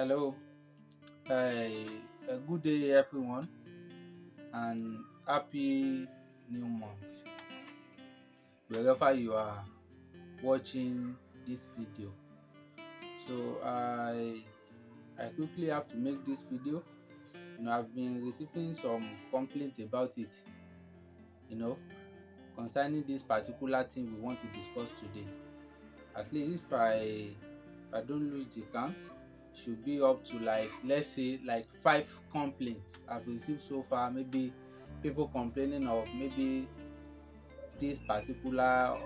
Hello, good day everyone, and happy new month wherever you are watching this video. So I quickly have to make this video. I've been receiving some complaint about it, you know, concerning this particular thing we want to discuss today. At least if I don't lose the count, should be up to, like, let's say, like 5 complaints I've received so far. Maybe people complaining of maybe this particular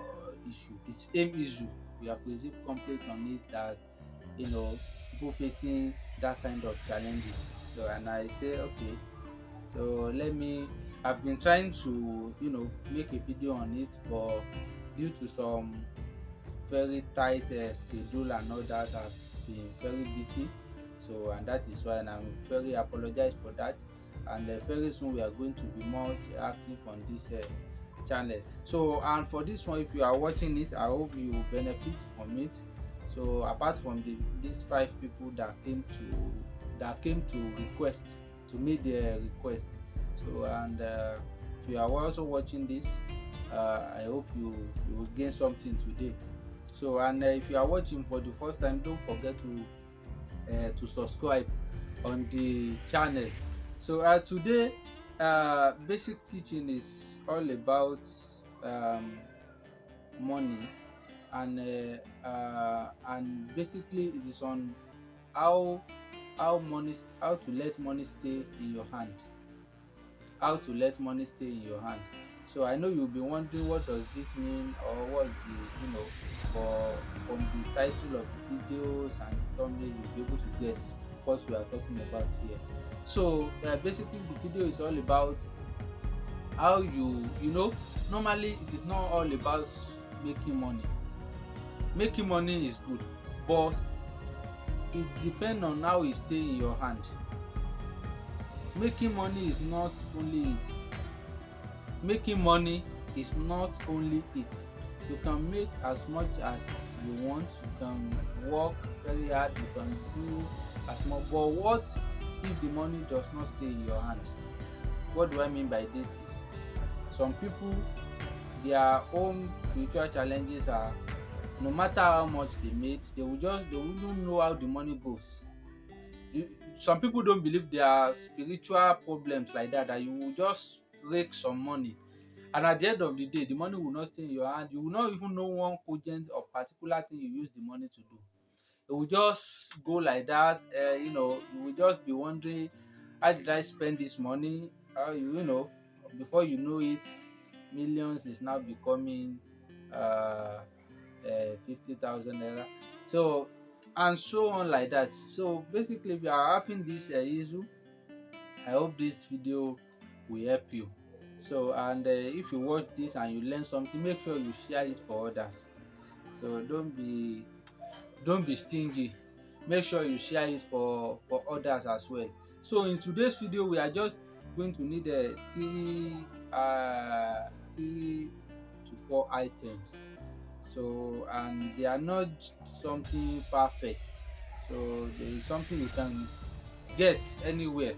issue, the same issue. We have received complaint on it that people facing that kind of challenges. So, and I say, okay, so let me. I've been trying to make a video on it, but due to some very tight schedule and all that, I've been very busy. So, and that is why, and I'm very apologize for that. And very soon we are going to be more active on this channel. So, and for this one, if you are watching it, I hope you benefit from it. So, apart from these 5 people that came to request, to make their request. So, and if you are also watching this, I hope you will gain something today. So, and if you are watching for the first time, don't forget to subscribe on the channel. So, today, basic teaching is all about money, and basically it is on how how to let money stay in your hand. How to let money stay in your hand. So I know you'll be wondering, what does this mean, or what's the for from the title of the videos and the thumbnail, you'll be able to guess what we are talking about here. So basically the video is all about how normally it is not all about making money. Making money is good, but it depends on how it stay in your hand. Making money is not only it. Making money is not only it. You can make as much as you want, you can work very hard, you can do as much, but what if the money does not stay in your hand? What do I mean by this is, some people, their own spiritual challenges are, no matter how much they made, they wouldn't know how the money goes. Some people don't believe there are spiritual problems like that you will just rake some money, and at the end of the day the money will not stay in your hand. You will not even know one cogent or particular thing you use the money to do. It will just go like that. You will just be wondering, how did I spend this money? Before you know it, millions is now becoming uh 50,000 naira. So, and so on like that. So basically, if you are having this issue, I hope this video will help you. So, and if you watch this and you learn something, make sure you share it for others. So don't be stingy. Make sure you share it for others as well. So in today's video, we are just going to need three to 4 items. So, and they are not something far-fetched. So there is something you can get anywhere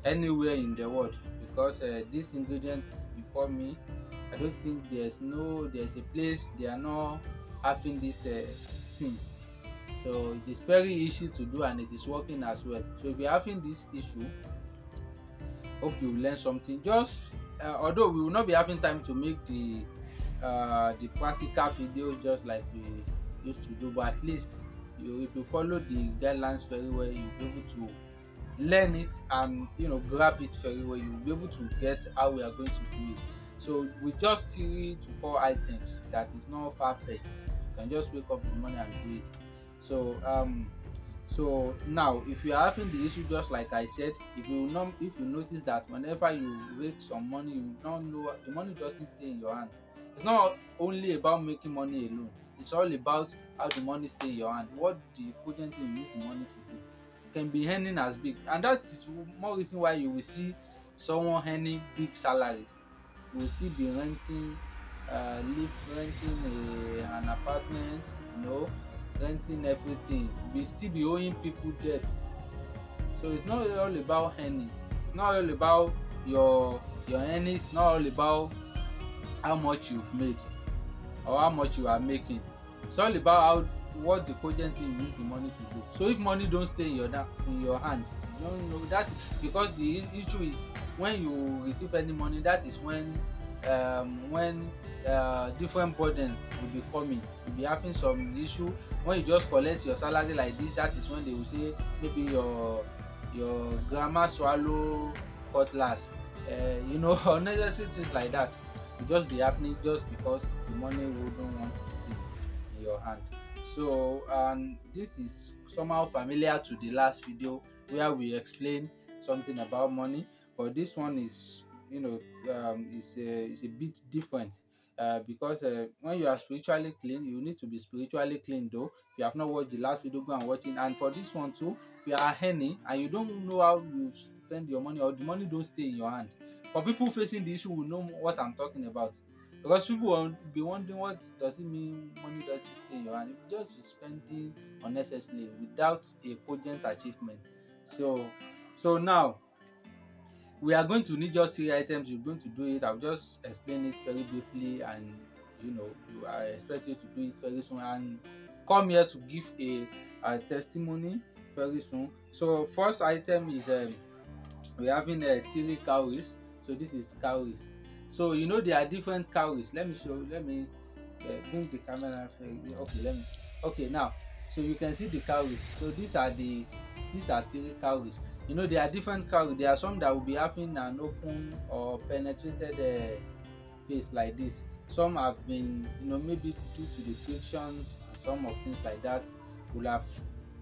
in the world, because these ingredients before me, I don't think there's a place they are not having this thing. So it is very easy to do, and it is working as well. So if you're having this issue, hope you learn something. Just although we will not be having time to make the practical videos just like we used to do, but at least if you follow the guidelines very well, you'll be able to learn it and grab it very well. You'll be able to get how we are going to do it. So with just 3 to 4 items, that is not far-fetched. You can just wake up in the morning and do it. So now, if you are having the issue, just like I said, if you notice that whenever you raise some money, you don't know, the money doesn't stay in your hand. It's not only about making money alone. It's all about how the money stay in your hand. What the cogent thing you use the money to do. Can be earning as big, and that is more reason why you will see someone earning big salary will still be renting an apartment, renting everything, you still be owing people debt. So it's not all about earnings, it's not all about your earnings, it's not all about how much you've made or how much you are making. It's all about how what the cogent thing you use the money to do. So if money don't stay in your hand, you don't know that, because the issue is when you receive any money, that is when different burdens will be coming. You'll be having some issue. When you just collect your salary like this, that is when they will say maybe your grandma swallow cutlass, unnecessary things like that will just be happening just because the money wouldn't want to stay in your hand. So, and this is somehow familiar to the last video where we explained something about money, but this one is, is a bit different. Because when you are spiritually clean, you need to be spiritually clean though. If you have not watched the last video, go and watch it. And for this one too, if you are earning and you don't know how you spend your money, or the money don't stay in your hand, for people facing the issue will know what I'm talking about, because people will be wondering, what does it mean money doesn't stay in your hand? You just be spending unnecessarily without a cogent achievement. So now we are going to need just 3 items. You're going to do it. I'll just explain it very briefly, and I expect you to do it very soon and come here to give a testimony very soon. So first item is we're having 3 cowries. So this is cowries. So there are different cowries. Bring the camera. Okay, okay, now so you can see the cowries. So these are 3 cowries. There are different cowries. There are some that will be having an open or penetrated face like this. Some have been, maybe due to the frictions and some of things like that, will have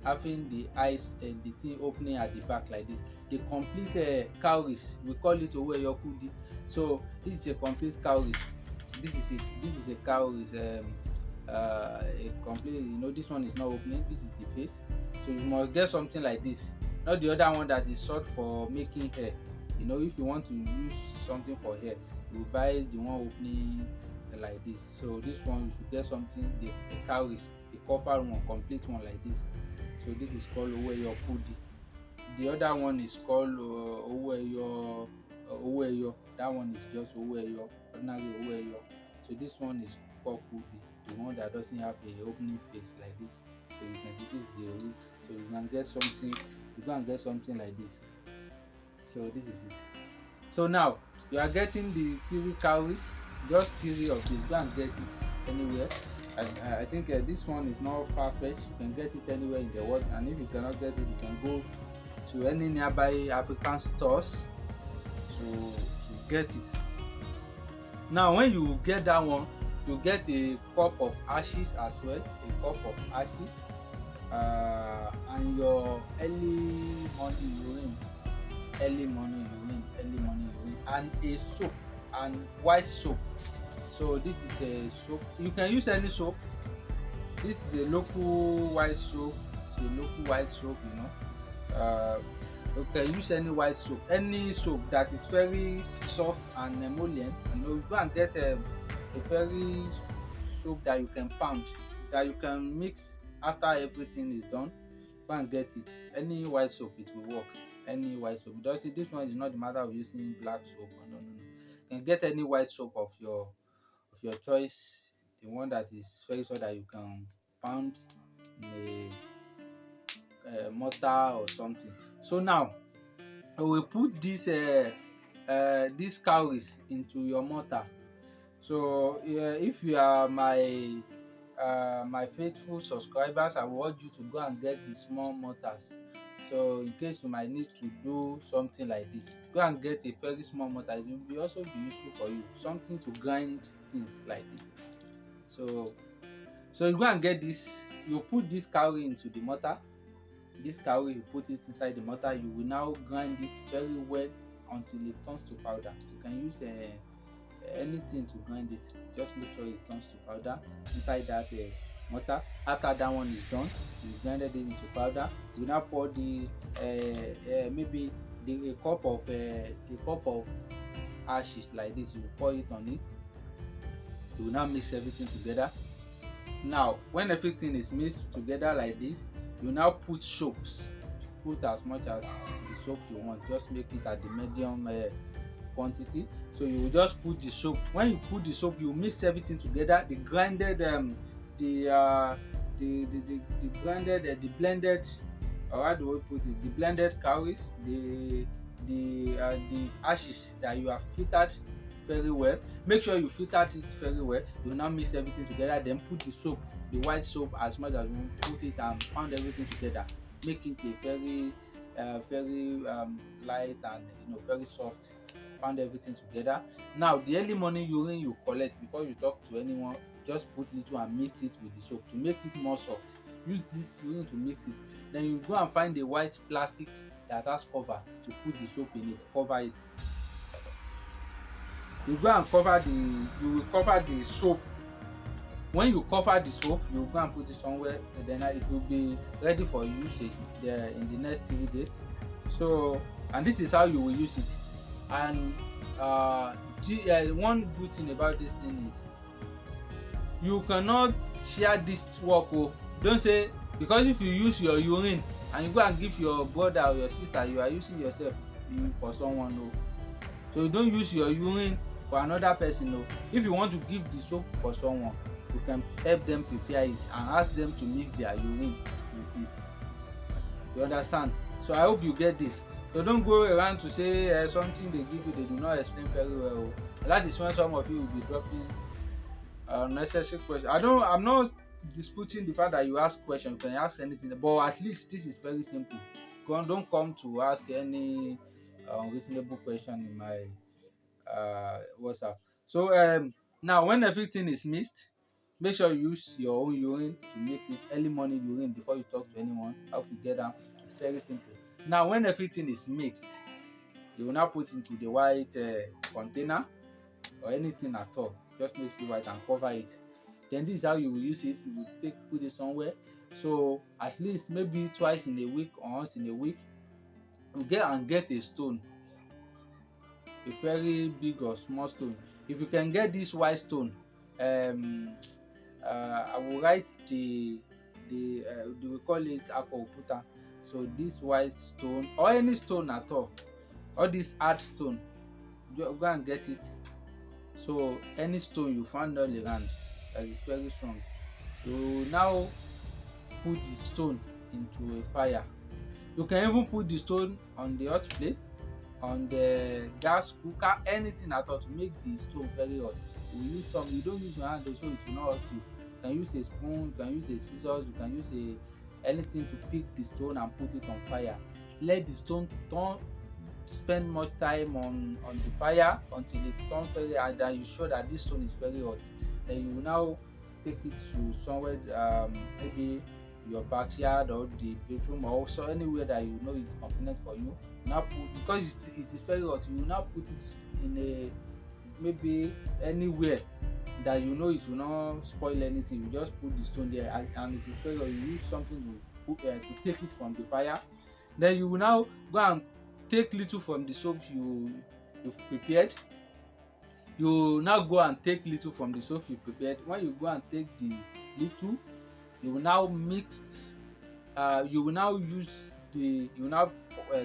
having the eyes and the thing opening at the back like this. The complete cowries, we call it oweyokudi. So this is a complete cowries. This is it. This is a cowries. A complete. This one is not opening. This is the face. So you must get something like this, not the other one that is sought for making hair. If you want to use something for hair, you buy the one opening like this. So this one you should get something, the cowries, the cover one, complete one like this. So this is called oweyokudi. The other one is called oweyo. That one is just oweyo, ordinary oweyo. So this one is called kudi, the one that doesn't have a opening face like this. So you can see this is the ori. So you can get something. You go and get something like this. So this is it. So now you are getting the 3 cowries, just 3 of this. Go and get it anywhere. I think this one is not far-fetched. You can get it anywhere in the world, and if you cannot get it, you can go to any nearby African stores to get it. Now when you get that one, you get a cup of ashes as well, a cup of ashes, and your early morning urine, and a soap, and white soap. So this is a soap. You can use any soap. This is a local white soap. It's a local white soap. You can use any white soap, any soap that is very soft and emollient. You go and get a very soap that you can pound, that you can mix after everything is done. Go and get it. Any white soap, it will work. Any white soap. Because this one is not the matter of using black soap. No. You can get any white soap of your choice, the one that is very soft that you can pound in a mortar or something. So now we will put these cowries into your mortar. So if you are my faithful subscribers, I will urge you to go and get the small mortars. So in case you might need to do something like this, go and get a very small mortar. It will also be useful for you, something to grind things like this. So you go and get this. You put this cowrie into the mortar. This cowrie, you put it inside the mortar. You will now grind it very well until it turns to powder. You can use anything to grind it. Just make sure it turns to powder inside that mortar. After that one is done, you grinded it into powder. You now pour the maybe a cup of ashes like this. You pour it on it. You will now mix everything together. Now when everything is mixed together like this, you now put soaps. Put as much as the soap you want, just make it at the medium quantity. So you will just put the soap. When you put the soap, you mix everything together. The grinded the the grinded the blended, or how do we put it, the blended cowries, the ashes that you have filtered very well. Make sure you filtered it very well. You now mix everything together, then put the soap, the white soap, as much as you put it, and pound everything together. Make it a very light and very soft. Pound everything together. Now the early morning urine you collect before you talk to anyone, just put little and mix it with the soap to make it more soft. Use this urine to mix it. Then you go and find a white plastic that has cover to put the soap in it. Cover it. You go and cover the you will cover the soap. When you cover the soap, you go and put it somewhere, and then it will be ready for usage there in the next 3 days. So, and this is how you will use it. And one good thing about this thing is you cannot share this work. Oh, don't say, because if you use your urine and you go and give your brother or your sister, you are using yourself for someone. Oh, so you don't use your urine for another person. Oh, if you want to give the soap for someone, you can help them prepare it and ask them to mix their urine with it. You understand? So I hope you get this. So don't go around to say something they give you they do not explain very well. And that is when some of you will be dropping unnecessary questions. I'm not disputing the fact that you ask questions. You can ask anything, but at least this is very simple. Don't come to ask any reasonable question in my WhatsApp. So now when everything is mixed, make sure you use your own urine to mix it. Early morning urine before you talk to anyone. How to get down? It's very simple. Now when everything is mixed, you will now put into the white container or anything at all. Just make it white and cover it. Then this is how you will use it. You will put it somewhere. So at least maybe twice in a week or once in a week, you get a stone, a very big or small stone. If you can get this white stone, I will write we call it akọ̀òkúta. So this white stone or any stone at all this hard stone, go and get it. So any stone you find all around that is very strong, you now put the stone into a fire. You can even put the stone on the hot place, on the gas cooker, anything at all to make the stone very hot. You don't use your hand so it will not hurt you. You can use a spoon, you can use a scissors, you can use anything to pick the stone and put it on fire. Let the stone spend much time on the fire until it turns very hard and you sure that this stone is very hot. Then you will now take it to somewhere, maybe your backyard or the bedroom or also anywhere that you know is convenient for you. Now put, because it is very hot, you will now put it in a maybe anywhere that you know it will not spoil anything. You just put the stone there and it is very hot. You use something to take it from the fire. Then you will now go and take little from the soap you've prepared. You now go and take little from the soap you prepared. When you go and take the little, you will now mix. You will now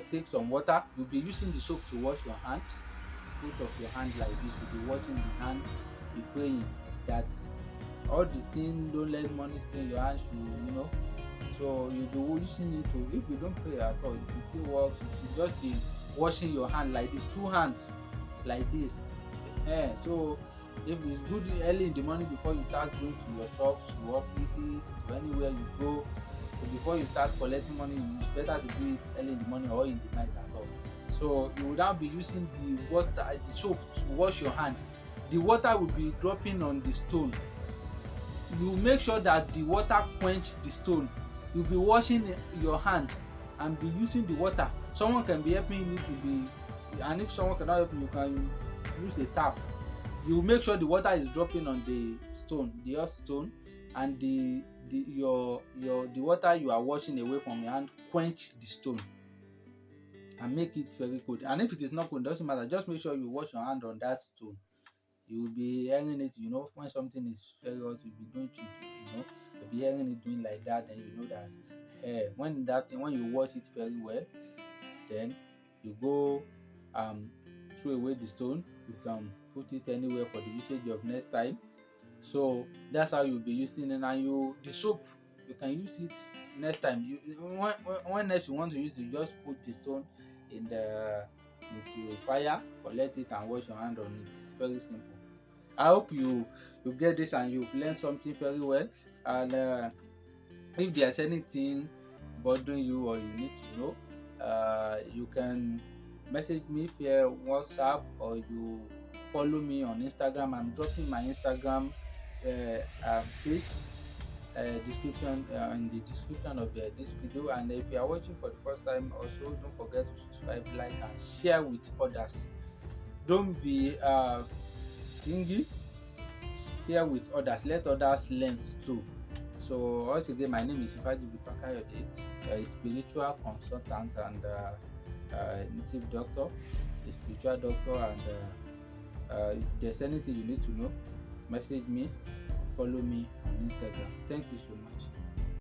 take some water. You'll be using the soap to wash your hand. Both of your hand like this. You'll be washing the hand. Be praying that all the thing don't let money stay in your hands. So you'll be using it to. If you don't pray at all, it will still work. You should just be washing your hand like this, 2 hands like this. So if it's good early in the morning before you start going to your shops, to offices, to anywhere you go, so before you start collecting money, it's better to do it early in the morning or in the night at all. So you will now be using the soap to wash your hand. The water will be dropping on the stone. You make sure that the water quench the stone. You'll be washing your hand and be using the water. Someone can be helping you and if someone cannot help you can use a tap. You make sure the water is dropping on the stone, the hot stone, and the water you are washing away from your hand quench the stone and make it very cold. And if it is not cold, it doesn't matter. Just make sure you wash your hand on that stone. You will be hearing it, when something is very hot, you'll be going to, you'll be hearing it doing like that, and you know that when you watch it very well, then you go throw away the stone. You can put it anywhere for the usage of next time. So that's how you'll be using it. And the soap, you can use it next time. When next you want to use it, you just put the stone in the into fire, collect it, and wash your hand on it. It's very simple. I hope you get this and you've learned something very well. And if there's anything bothering you or you need to know, you can message me via WhatsApp, or you follow me on Instagram. I'm dropping my Instagram page description in the description of this video. And if you are watching for the first time, also don't forget to subscribe, like, and share with others. Don't be stingy. Share with others, let others learn too. So once again, my name is Fajimikayode, a spiritual consultant and native doctor, a spiritual doctor. And if there's anything you need to know, message me, follow me on Instagram. Thank you so much.